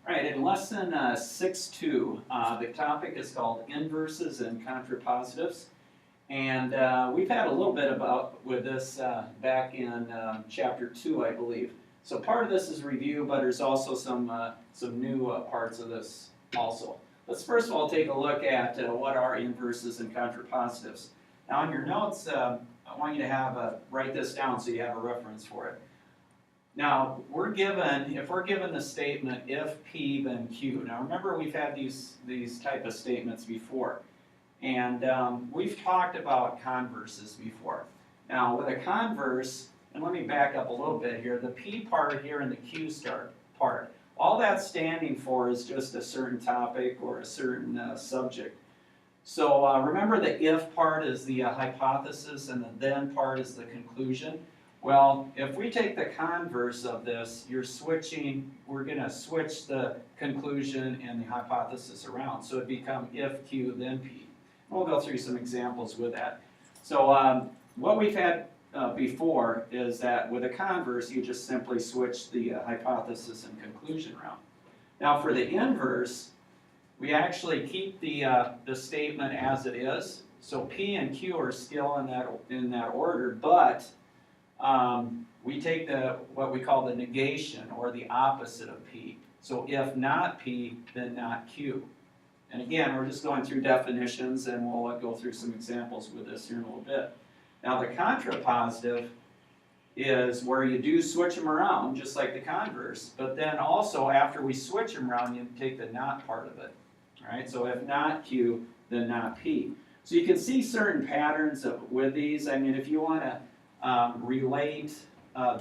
All right, in lesson 6.2, the topic is called inverses and contrapositives. And we've had a little bit with this back in chapter 2, I believe. So part of this is review, but there's also some new parts of this also. Let's first of all take a look at what are inverses and contrapositives. Now in your notes, I want you to write this down so you have a reference for it. Now, if we're given the statement, if P, then Q. Now remember, we've had these type of statements before. And we've talked about converses before. Now, with a converse, and let me back up a little bit here, the P part here and the Q part, all that's standing for is just a certain topic or a certain subject. So remember, the if part is the hypothesis and the then part is the conclusion. Well, if we take the converse of this, we're going to switch the conclusion and the hypothesis around. So it become if Q, then P. We'll go through some examples with that. So what we've had before is that with a converse, you just simply switch the hypothesis and conclusion around. Now for the inverse, we actually keep the statement as it is. So P and Q are still in that order, but we take what we call the negation, or the opposite of P. So if not P, then not Q. And again, we're just going through definitions, and we'll go through some examples with this here in a little bit. Now the contrapositive is where you do switch them around, just like the converse, but then also after we switch them around, you take the not part of it. All right, so if not Q, then not P. So you can see certain patterns with these. I mean, if you want to relate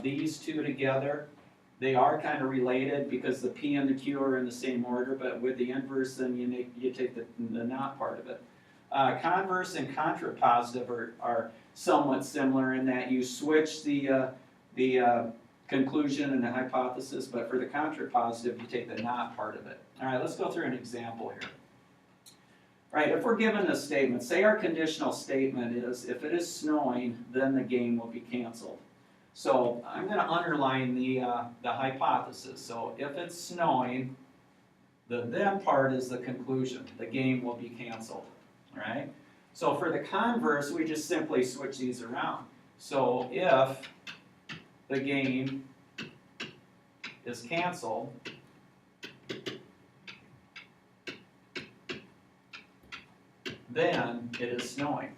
these two together, they are kind of related because the P and the Q are in the same order, but with the inverse, then you take the not part of it. Converse and contrapositive are somewhat similar in that you switch the conclusion and the hypothesis, but for the contrapositive, you take the not part of it. All right, let's go through an example here. Right, if we're given this statement, say our conditional statement is, if it is snowing, then the game will be canceled. So I'm going to underline the hypothesis. So if it's snowing, the then part is the conclusion. The game will be canceled. All right? So for the converse, we just simply switch these around. So if the game is canceled, then it is snowing.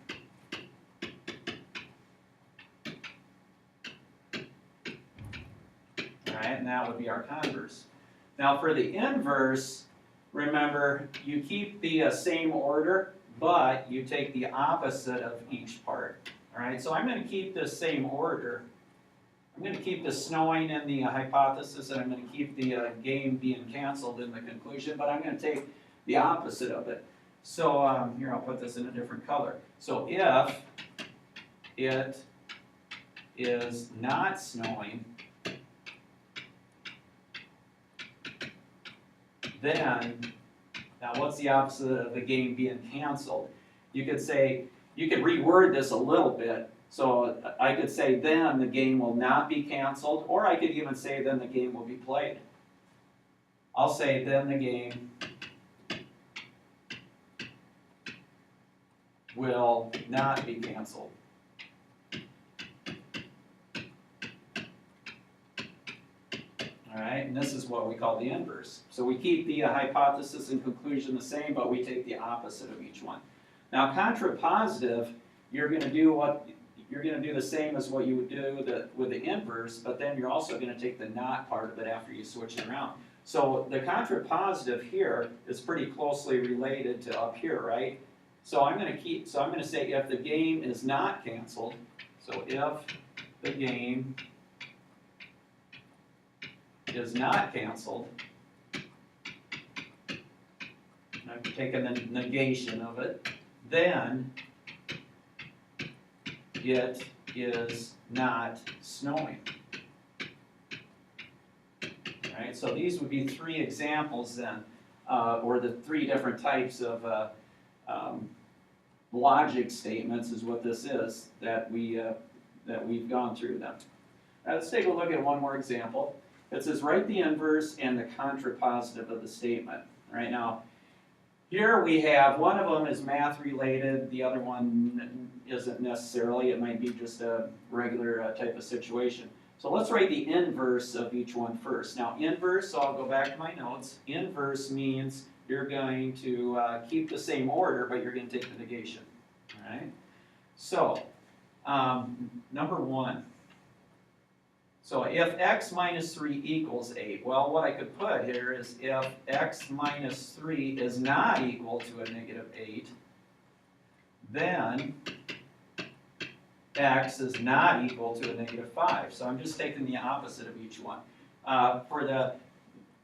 All right, and that would be our converse. Now for the inverse, remember, you keep the same order, but you take the opposite of each part. All right, so I'm going to keep this same order. I'm going to keep the snowing in the hypothesis, and I'm going to keep the game being canceled in the conclusion, but I'm going to take the opposite of it. So here, I'll put this in a different color. So if it is not snowing, then, now what's the opposite of the game being canceled? You could reword this a little bit. So I could say then the game will not be canceled, or I could even say then the game will be played. I'll say then the game will not be canceled. All right, and this is what we call the inverse. So we keep the hypothesis and conclusion the same, but we take the opposite of each one. Now, contrapositive, you're going to do the same as what you would do with the inverse, but then you're also going to take the not part of it after you switch it around. So the contrapositive here is pretty closely related to up here, right? So I'm going to say if the game is not canceled, so if the game is not canceled, I've taken the negation of it, then it is not snowing. All right, so these would be three examples then, or the three different types of logic statements is what this is that we've gone through them. Let's take a look at one more example. It says write the inverse and the contrapositive of the statement. Right now, here we have, one of them is math related, the other one isn't necessarily, it might be just a regular type of situation. So let's write the inverse of each one first. Now inverse, so I'll go back to my notes, inverse means you're going to keep the same order, but you're going to take the negation, all right? So, number one. So if x minus 3 equals 8, well, what I could put here is if x minus 3 is not equal to a negative 8, then x is not equal to a negative 5. So I'm just taking the opposite of each one. For the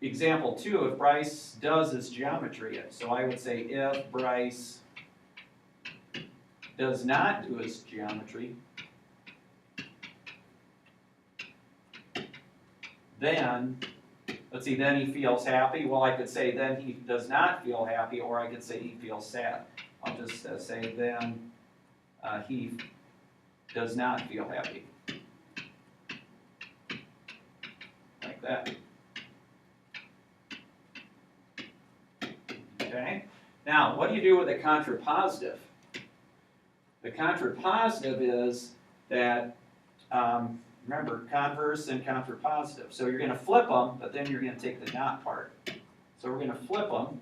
example 2, if Bryce does his geometry, so I would say if Bryce does not do his geometry, then, let's see, then he feels happy. Well, I could say then he does not feel happy, or I could say he feels sad. I'll just say then he does not feel happy. Like that. Okay? Now, what do you do with a contrapositive? The contrapositive is that, remember, converse and contrapositive. So you're going to flip them, but then you're going to take the not part. So we're going to flip them,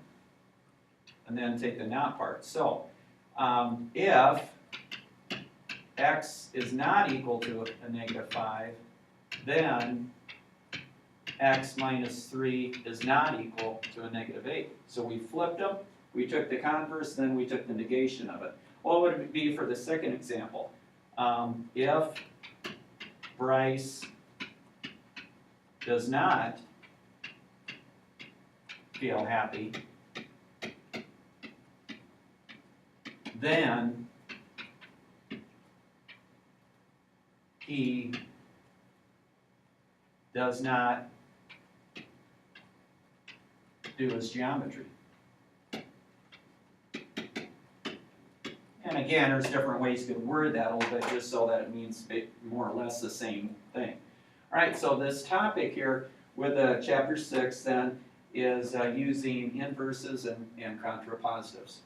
and then take the not part. So if x is not equal to a negative 5, then x minus 3 is not equal to a negative 8. So we flipped them, we took the converse, then we took the negation of it. What would it be for the second example? If Bryce does not feel happy, then he does not do his geometry. And again, there's different ways to word that a little bit just so that it means more or less the same thing. All right, so this topic here with chapter 6 then is using inverses and contrapositives.